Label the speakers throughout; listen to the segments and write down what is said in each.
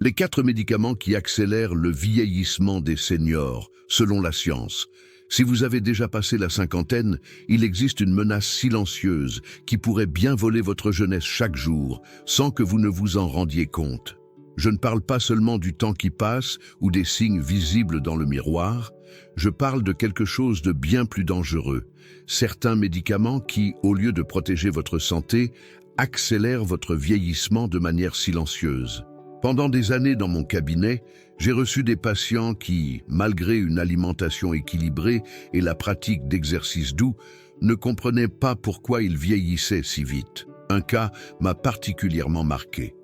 Speaker 1: Les 4 médicaments qui accélèrent le vieillissement des seniors, selon la science. Si vous avez déjà passé la cinquantaine, il existe une menace silencieuse qui pourrait bien voler votre jeunesse chaque jour, sans que vous ne vous en rendiez compte. Je ne parle pas seulement du temps qui passe ou des signes visibles dans le miroir, je parle de quelque chose de bien plus dangereux. Certains médicaments qui, au lieu de protéger votre santé, accélèrent votre vieillissement de manière silencieuse. Pendant des années dans mon cabinet, j'ai reçu des patients qui, malgré une alimentation équilibrée et la pratique d'exercices doux, ne comprenaient pas pourquoi ils vieillissaient si vite. Un cas m'a particulièrement marqué.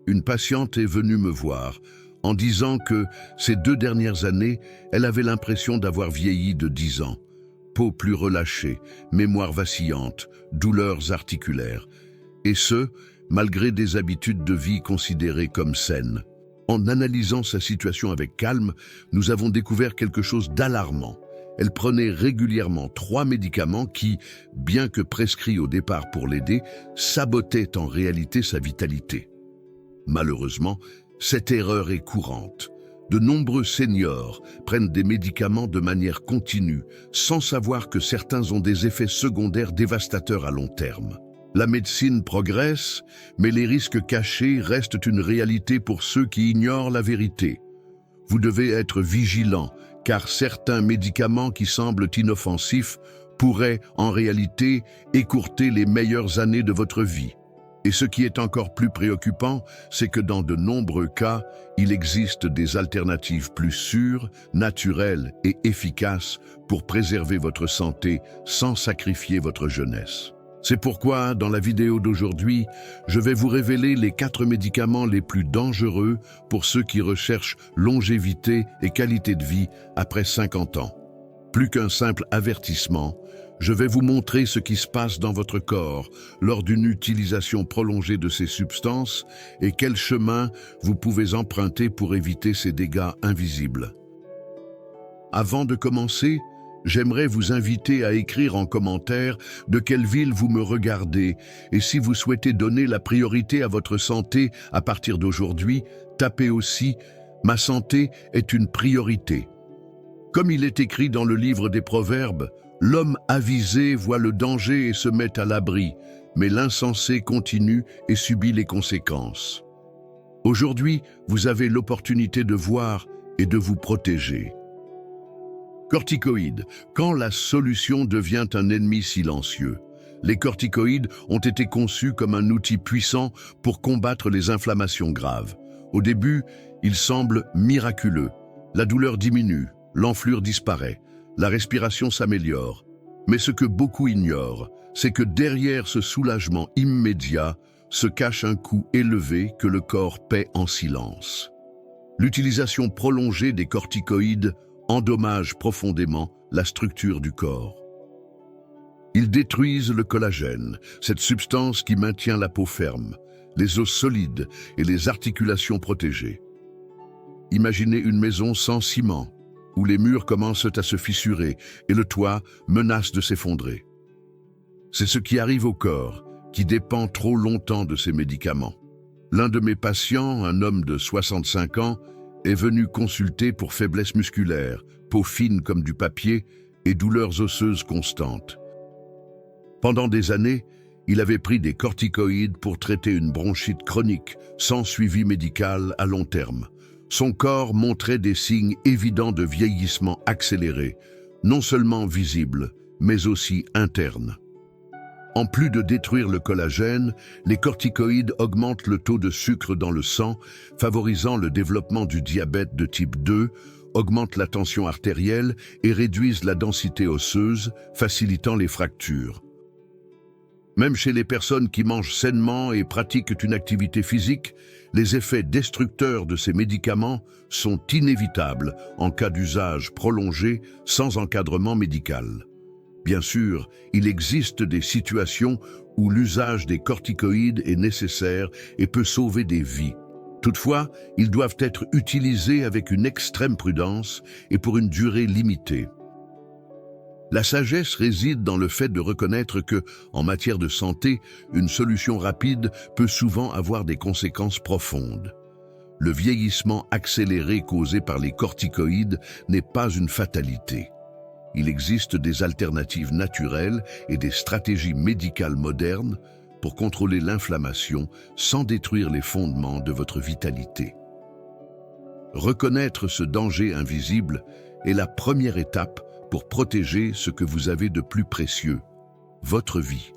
Speaker 1: Une patiente est venue me voir en disant que ces 2 dernières années, elle avait l'impression d'avoir vieilli de 10 ans. Peau plus relâchée, mémoire vacillante, douleurs articulaires. Et ce, malgré des habitudes de vie considérées comme saines. En analysant sa situation avec calme, nous avons découvert quelque chose d'alarmant. Elle prenait régulièrement 3 médicaments qui, bien que prescrits au départ pour l'aider, sabotaient en réalité sa vitalité. Malheureusement, cette erreur est courante. De nombreux seniors prennent des médicaments de manière continue, sans savoir que certains ont des effets secondaires dévastateurs à long terme. La médecine progresse, mais les risques cachés restent une réalité pour ceux qui ignorent la vérité. Vous devez être vigilant, car certains médicaments qui semblent inoffensifs pourraient, en réalité, écourter les meilleures années de votre vie. Et ce qui est encore plus préoccupant, c'est que dans de nombreux cas, il existe des alternatives plus sûres, naturelles et efficaces pour préserver votre santé sans sacrifier votre jeunesse. C'est pourquoi, dans la vidéo d'aujourd'hui, je vais vous révéler les 4 médicaments les plus dangereux pour ceux qui recherchent longévité et qualité de vie après 50 ans. Plus qu'un simple avertissement, je vais vous montrer ce qui se passe dans votre corps lors d'une utilisation prolongée de ces substances et quel chemin vous pouvez emprunter pour éviter ces dégâts invisibles. Avant de commencer, j'aimerais vous inviter à écrire en commentaire de quelle ville vous me regardez et si vous souhaitez donner la priorité à votre santé à partir d'aujourd'hui, tapez aussi « Ma santé est une priorité ». Comme il est écrit dans le livre des Proverbes, l'homme avisé voit le danger et se met à l'abri, mais l'insensé continue et subit les conséquences. Aujourd'hui, vous avez l'opportunité de voir et de vous protéger. Corticoïdes, quand la solution devient un ennemi silencieux. Les corticoïdes ont été conçus comme un outil puissant pour combattre les inflammations graves. Au début, ils semblent miraculeux. La douleur diminue, l'enflure disparaît, la respiration s'améliore. Mais ce que beaucoup ignorent, c'est que derrière ce soulagement immédiat se cache un coût élevé que le corps paie en silence. L'utilisation prolongée des corticoïdes endommage profondément la structure du corps. Ils détruisent le collagène, cette substance qui maintient la peau ferme, les os solides et les articulations protégées. Imaginez une maison sans ciment, où les murs commencent à se fissurer et le toit menace de s'effondrer. C'est ce qui arrive au corps, qui dépend trop longtemps de ces médicaments. L'un de mes patients, un homme de 65 ans, est venu consulter pour faiblesse musculaire, peau fine comme du papier et douleurs osseuses constantes. Pendant des années, il avait pris des corticoïdes pour traiter une bronchite chronique, sans suivi médical à long terme. Son corps montrait des signes évidents de vieillissement accéléré, non seulement visibles, mais aussi internes. En plus de détruire le collagène, les corticoïdes augmentent le taux de sucre dans le sang, favorisant le développement du diabète de type 2, augmentent la tension artérielle et réduisent la densité osseuse, facilitant les fractures. Même chez les personnes qui mangent sainement et pratiquent une activité physique, les effets destructeurs de ces médicaments sont inévitables en cas d'usage prolongé sans encadrement médical. Bien sûr, il existe des situations où l'usage des corticoïdes est nécessaire et peut sauver des vies. Toutefois, ils doivent être utilisés avec une extrême prudence et pour une durée limitée. La sagesse réside dans le fait de reconnaître que, en matière de santé, une solution rapide peut souvent avoir des conséquences profondes. le vieillissement accéléré causé par les corticoïdes n'est pas une fatalité. Il existe des alternatives naturelles et des stratégies médicales modernes pour contrôler l'inflammation sans détruire les fondements de votre vitalité. Reconnaître ce danger invisible est la première étape pour protéger ce que vous avez de plus précieux, votre vie.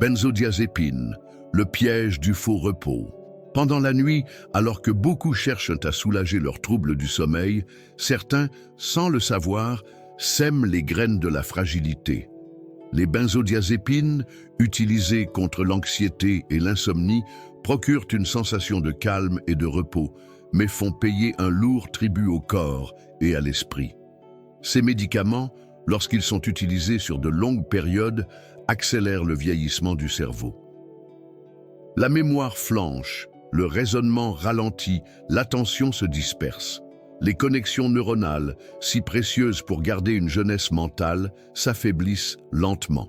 Speaker 1: Benzodiazépines, le piège du faux repos. Pendant la nuit, alors que beaucoup cherchent à soulager leurs troubles du sommeil, certains, sans le savoir, sèment les graines de la fragilité. Les benzodiazépines, utilisées contre l'anxiété et l'insomnie, procurent une sensation de calme et de repos, mais font payer un lourd tribut au corps et à l'esprit. Ces médicaments, lorsqu'ils sont utilisés sur de longues périodes, accélèrent le vieillissement du cerveau. La mémoire flanche, le raisonnement ralentit, l'attention se disperse. Les connexions neuronales, si précieuses pour garder une jeunesse mentale, s'affaiblissent lentement.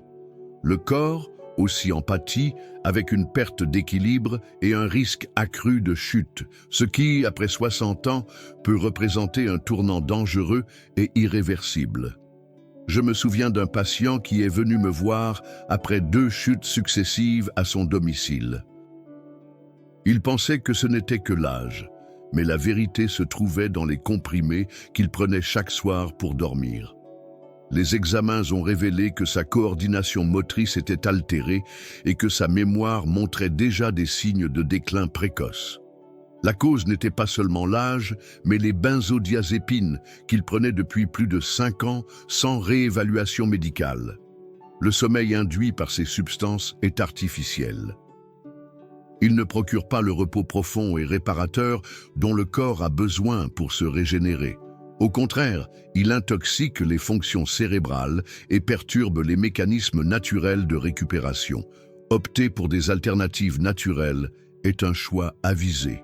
Speaker 1: Le corps aussi en pâtit, avec une perte d'équilibre et un risque accru de chute, ce qui, après 60 ans, peut représenter un tournant dangereux et irréversible. Je me souviens d'un patient qui est venu me voir après 2 chutes successives à son domicile. Il pensait que ce n'était que l'âge, mais la vérité se trouvait dans les comprimés qu'il prenait chaque soir pour dormir. Les examens ont révélé que sa coordination motrice était altérée et que sa mémoire montrait déjà des signes de déclin précoce. La cause n'était pas seulement l'âge, mais les benzodiazépines qu'il prenait depuis plus de 5 ans sans réévaluation médicale. Le sommeil induit par ces substances est artificiel. Il ne procure pas le repos profond et réparateur dont le corps a besoin pour se régénérer. Au contraire, il intoxique les fonctions cérébrales et perturbe les mécanismes naturels de récupération. Opter pour des alternatives naturelles est un choix avisé.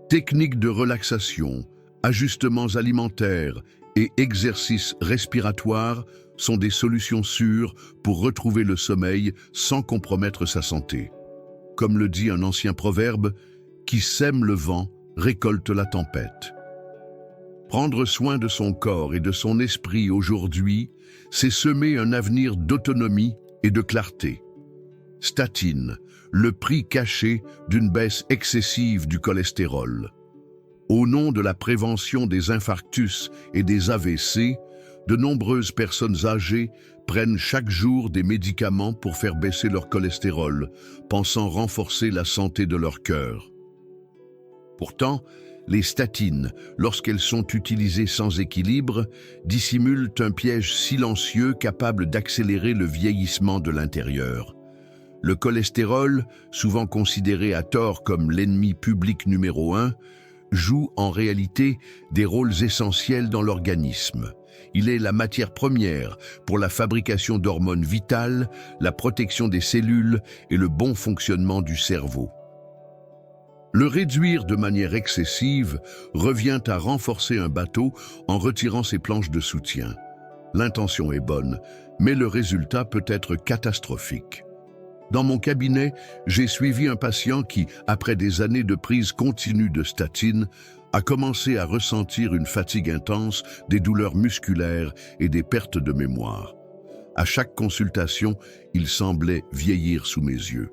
Speaker 1: Techniques de relaxation, ajustements alimentaires et exercices respiratoires sont des solutions sûres pour retrouver le sommeil sans compromettre sa santé. Comme le dit un ancien proverbe, « Qui sème le vent récolte la tempête ». Prendre soin de son corps et de son esprit aujourd'hui, c'est semer un avenir d'autonomie et de clarté. Statine, le prix caché d'une baisse excessive du cholestérol. Au nom de la prévention des infarctus et des AVC, de nombreuses personnes âgées prennent chaque jour des médicaments pour faire baisser leur cholestérol, pensant renforcer la santé de leur cœur. Pourtant, les statines, lorsqu'elles sont utilisées sans équilibre, dissimulent un piège silencieux capable d'accélérer le vieillissement de l'intérieur. Le cholestérol, souvent considéré à tort comme l'ennemi public numéro 1, joue en réalité des rôles essentiels dans l'organisme. Il est la matière première pour la fabrication d'hormones vitales, la protection des cellules et le bon fonctionnement du cerveau. Le réduire de manière excessive revient à renforcer un bateau en retirant ses planches de soutien. L'intention est bonne, mais le résultat peut être catastrophique. Dans mon cabinet, j'ai suivi un patient qui, après des années de prise continue de statine, a commencé à ressentir une fatigue intense, des douleurs musculaires et des pertes de mémoire. À chaque consultation, il semblait vieillir sous mes yeux.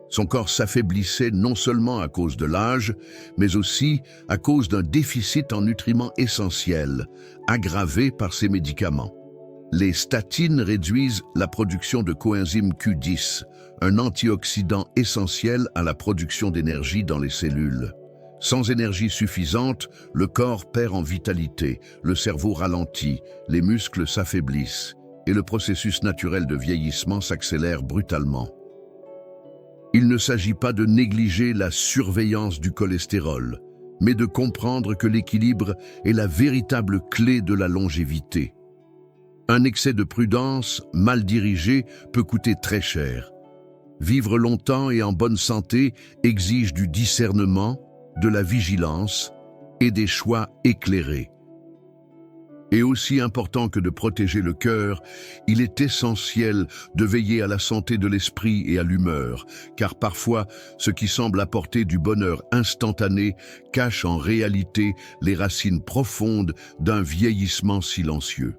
Speaker 1: Son corps s'affaiblissait non seulement à cause de l'âge, mais aussi à cause d'un déficit en nutriments essentiels, aggravé par ces médicaments. Les statines réduisent la production de coenzyme Q10, un antioxydant essentiel à la production d'énergie dans les cellules. Sans énergie suffisante, le corps perd en vitalité, le cerveau ralentit, les muscles s'affaiblissent et le processus naturel de vieillissement s'accélère brutalement. Il ne s'agit pas de négliger la surveillance du cholestérol, mais de comprendre que l'équilibre est la véritable clé de la longévité. Un excès de prudence, mal dirigé, peut coûter très cher. Vivre longtemps et en bonne santé exige du discernement, de la vigilance et des choix éclairés. Et aussi important que de protéger le cœur, il est essentiel de veiller à la santé de l'esprit et à l'humeur, car parfois, ce qui semble apporter du bonheur instantané cache en réalité les racines profondes d'un vieillissement silencieux.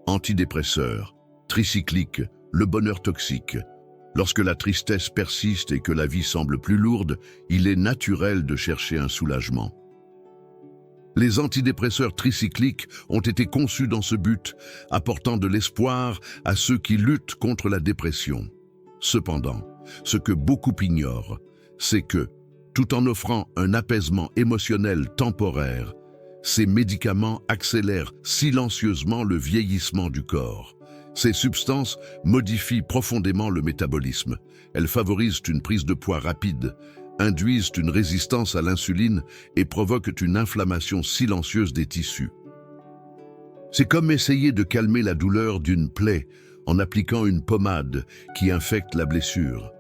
Speaker 1: Antidépresseurs, tricycliques, le bonheur toxique. Lorsque la tristesse persiste et que la vie semble plus lourde, il est naturel de chercher un soulagement. Les antidépresseurs tricycliques ont été conçus dans ce but, apportant de l'espoir à ceux qui luttent contre la dépression. Cependant, ce que beaucoup ignorent, c'est que, tout en offrant un apaisement émotionnel temporaire, ces médicaments accélèrent silencieusement le vieillissement du corps. Ces substances modifient profondément le métabolisme. Elles favorisent une prise de poids rapide, induisent une résistance à l'insuline et provoquent une inflammation silencieuse des tissus. C'est comme essayer de calmer la douleur d'une plaie en appliquant une pommade qui infecte la blessure.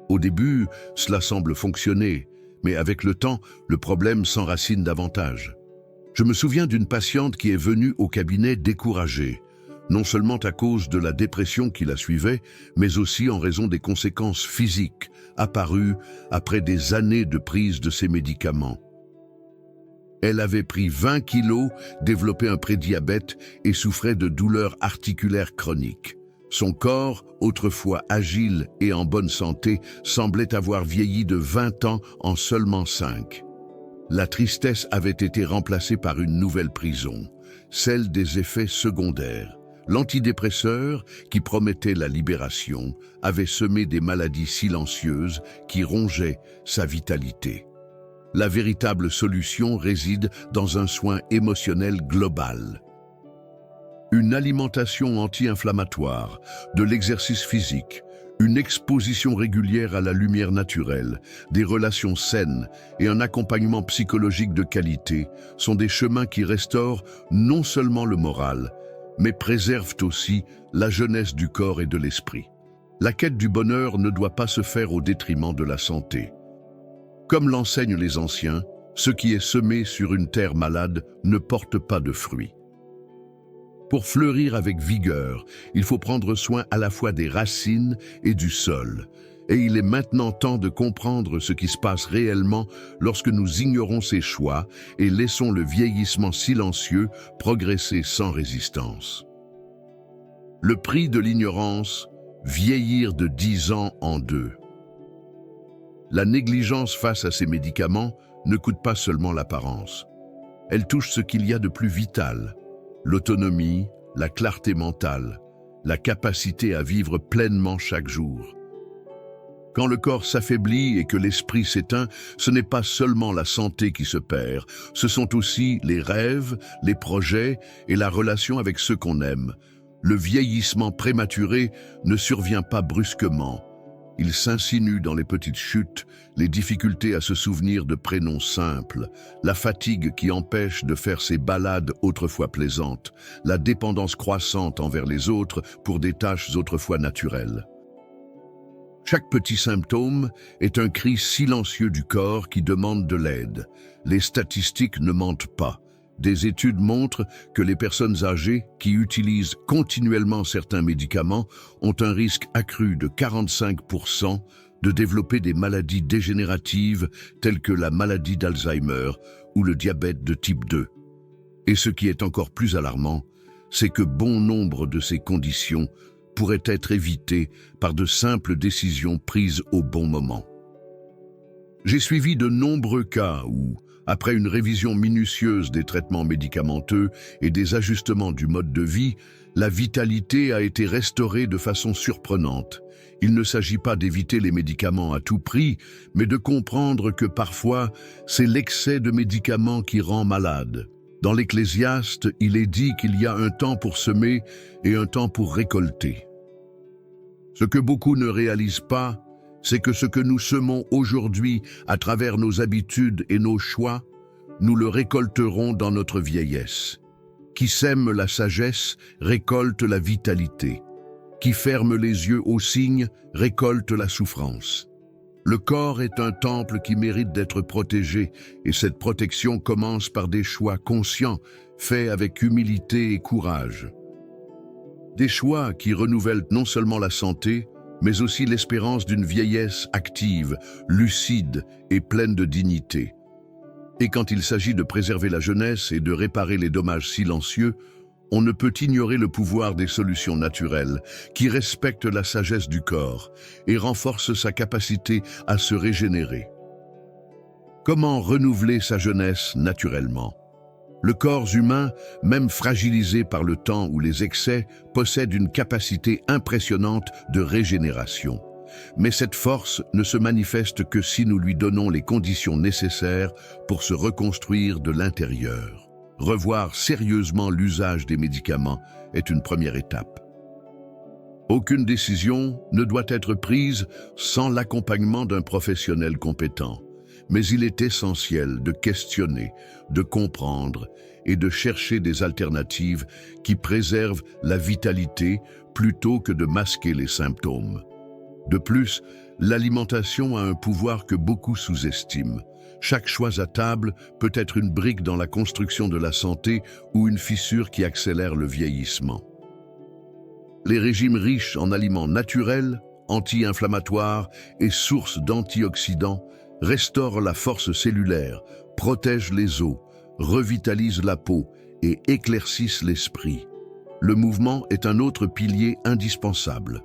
Speaker 1: Au début, cela semble fonctionner, mais avec le temps, le problème s'enracine davantage. Je me souviens d'une patiente qui est venue au cabinet découragée, non seulement à cause de la dépression qui la suivait, mais aussi en raison des conséquences physiques apparues après des années de prise de ces médicaments. Elle avait pris 20 kilos, développé un prédiabète et souffrait de douleurs articulaires chroniques. Son corps, autrefois agile et en bonne santé, semblait avoir vieilli de 20 ans en seulement 5. La tristesse avait été remplacée par une nouvelle prison, celle des effets secondaires. L'antidépresseur, qui promettait la libération, avait semé des maladies silencieuses qui rongeaient sa vitalité. La véritable solution réside dans un soin émotionnel global. Une alimentation anti-inflammatoire, de l'exercice physique, une exposition régulière à la lumière naturelle, des relations saines et un accompagnement psychologique de qualité sont des chemins qui restaurent non seulement le moral, mais préservent aussi la jeunesse du corps et de l'esprit. La quête du bonheur ne doit pas se faire au détriment de la santé. Comme l'enseignent les anciens, ce qui est semé sur une terre malade ne porte pas de fruits. Pour fleurir avec vigueur, il faut prendre soin à la fois des racines et du sol. Et il est maintenant temps de comprendre ce qui se passe réellement lorsque nous ignorons ces choix et laissons le vieillissement silencieux progresser sans résistance. Le prix de l'ignorance, vieillir de 10 ans en 2. La négligence face à ces médicaments ne coûte pas seulement l'apparence. Elle touche ce qu'il y a de plus vital, l'autonomie, la clarté mentale, la capacité à vivre pleinement chaque jour. Quand le corps s'affaiblit et que l'esprit s'éteint, ce n'est pas seulement la santé qui se perd, ce sont aussi les rêves, les projets et la relation avec ceux qu'on aime. Le vieillissement prématuré ne survient pas brusquement. Il s'insinue dans les petites chutes, les difficultés à se souvenir de prénoms simples, la fatigue qui empêche de faire ses balades autrefois plaisantes, la dépendance croissante envers les autres pour des tâches autrefois naturelles. Chaque petit symptôme est un cri silencieux du corps qui demande de l'aide. Les statistiques ne mentent pas. Des études montrent que les personnes âgées qui utilisent continuellement certains médicaments ont un risque accru de 45% de développer des maladies dégénératives telles que la maladie d'Alzheimer ou le diabète de type 2. Et ce qui est encore plus alarmant, c'est que bon nombre de ces conditions pourraient être évitées par de simples décisions prises au bon moment. J'ai suivi de nombreux cas où, après une révision minutieuse des traitements médicamenteux et des ajustements du mode de vie, la vitalité a été restaurée de façon surprenante. Il ne s'agit pas d'éviter les médicaments à tout prix, mais de comprendre que parfois, c'est l'excès de médicaments qui rend malade. Dans l'Ecclésiaste, il est dit qu'il y a un temps pour semer et un temps pour récolter. Ce que beaucoup ne réalisent pas, c'est que ce que nous semons aujourd'hui à travers nos habitudes et nos choix, nous le récolterons dans notre vieillesse. Qui sème la sagesse récolte la vitalité. Qui ferme les yeux aux signes récolte la souffrance. Le corps est un temple qui mérite d'être protégé et cette protection commence par des choix conscients faits avec humilité et courage. Des choix qui renouvellent non seulement la santé, mais aussi l'espérance d'une vieillesse active, lucide et pleine de dignité. Et quand il s'agit de préserver la jeunesse et de réparer les dommages silencieux, on ne peut ignorer le pouvoir des solutions naturelles qui respectent la sagesse du corps et renforcent sa capacité à se régénérer. Comment renouveler sa jeunesse naturellement? Le corps humain, même fragilisé par le temps ou les excès, possède une capacité impressionnante de régénération. Mais cette force ne se manifeste que si nous lui donnons les conditions nécessaires pour se reconstruire de l'intérieur. Revoir sérieusement l'usage des médicaments est une première étape. Aucune décision ne doit être prise sans l'accompagnement d'un professionnel compétent. Mais il est essentiel de questionner, de comprendre et de chercher des alternatives qui préservent la vitalité plutôt que de masquer les symptômes. De plus, l'alimentation a un pouvoir que beaucoup sous-estiment. Chaque choix à table peut être une brique dans la construction de la santé ou une fissure qui accélère le vieillissement. Les régimes riches en aliments naturels, anti-inflammatoires et sources d'antioxydants restaurent la force cellulaire, protègent les os, revitalisent la peau et éclaircissent l'esprit. Le mouvement est un autre pilier indispensable.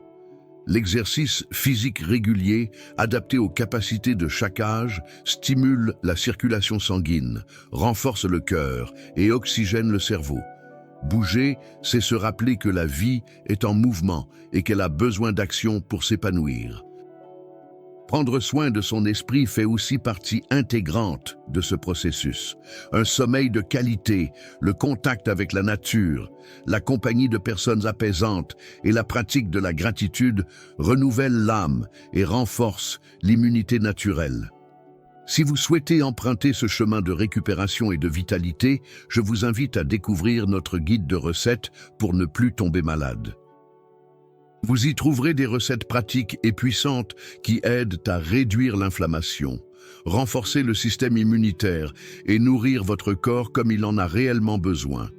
Speaker 1: L'exercice physique régulier, adapté aux capacités de chaque âge, stimule la circulation sanguine, renforce le cœur et oxygène le cerveau. Bouger, c'est se rappeler que la vie est en mouvement et qu'elle a besoin d'action pour s'épanouir. Prendre soin de son esprit fait aussi partie intégrante de ce processus. Un sommeil de qualité, le contact avec la nature, la compagnie de personnes apaisantes et la pratique de la gratitude renouvellent l'âme et renforcent l'immunité naturelle. Si vous souhaitez emprunter ce chemin de récupération et de vitalité, je vous invite à découvrir notre guide de recettes pour ne plus tomber malade. Vous y trouverez des recettes pratiques et puissantes qui aident à réduire l'inflammation, renforcer le système immunitaire et nourrir votre corps comme il en a réellement besoin.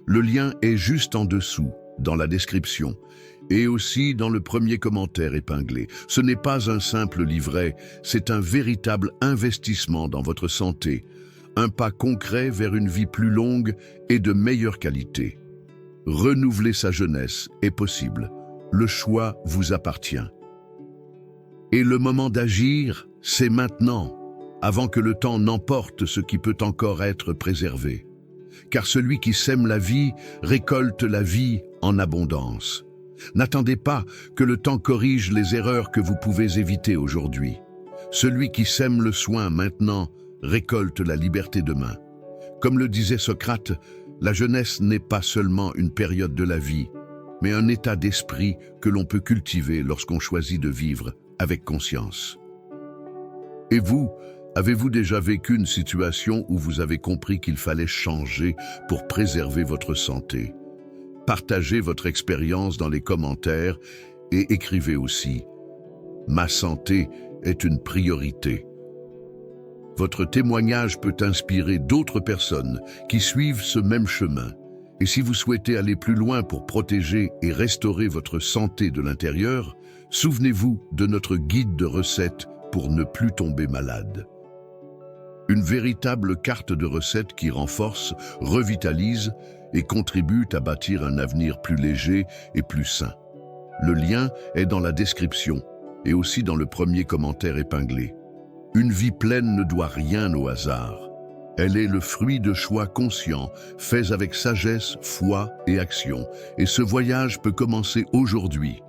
Speaker 1: Le lien est juste en dessous, dans la description, et aussi dans le premier commentaire épinglé. Ce n'est pas un simple livret, c'est un véritable investissement dans votre santé, un pas concret vers une vie plus longue et de meilleure qualité. Renouveler sa jeunesse est possible. Le choix vous appartient. Et le moment d'agir, c'est maintenant, avant que le temps n'emporte ce qui peut encore être préservé. Car celui qui sème la vie récolte la vie en abondance. N'attendez pas que le temps corrige les erreurs que vous pouvez éviter aujourd'hui. Celui qui sème le soin maintenant récolte la liberté demain. Comme le disait Socrate, la jeunesse n'est pas seulement une période de la vie, mais un état d'esprit que l'on peut cultiver lorsqu'on choisit de vivre avec conscience. Et vous, avez-vous déjà vécu une situation où vous avez compris qu'il fallait changer pour préserver votre santé? Partagez votre expérience dans les commentaires et écrivez aussi « Ma santé est une priorité ». Votre témoignage peut inspirer d'autres personnes qui suivent ce même chemin. Et si vous souhaitez aller plus loin pour protéger et restaurer votre santé de l'intérieur, souvenez-vous de notre guide de recettes pour ne plus tomber malade. Une véritable carte de recettes qui renforce, revitalise et contribue à bâtir un avenir plus léger et plus sain. Le lien est dans la description et aussi dans le premier commentaire épinglé. Une vie pleine ne doit rien au hasard. Elle est le fruit de choix conscients, faits avec sagesse, foi et action. Et ce voyage peut commencer aujourd'hui,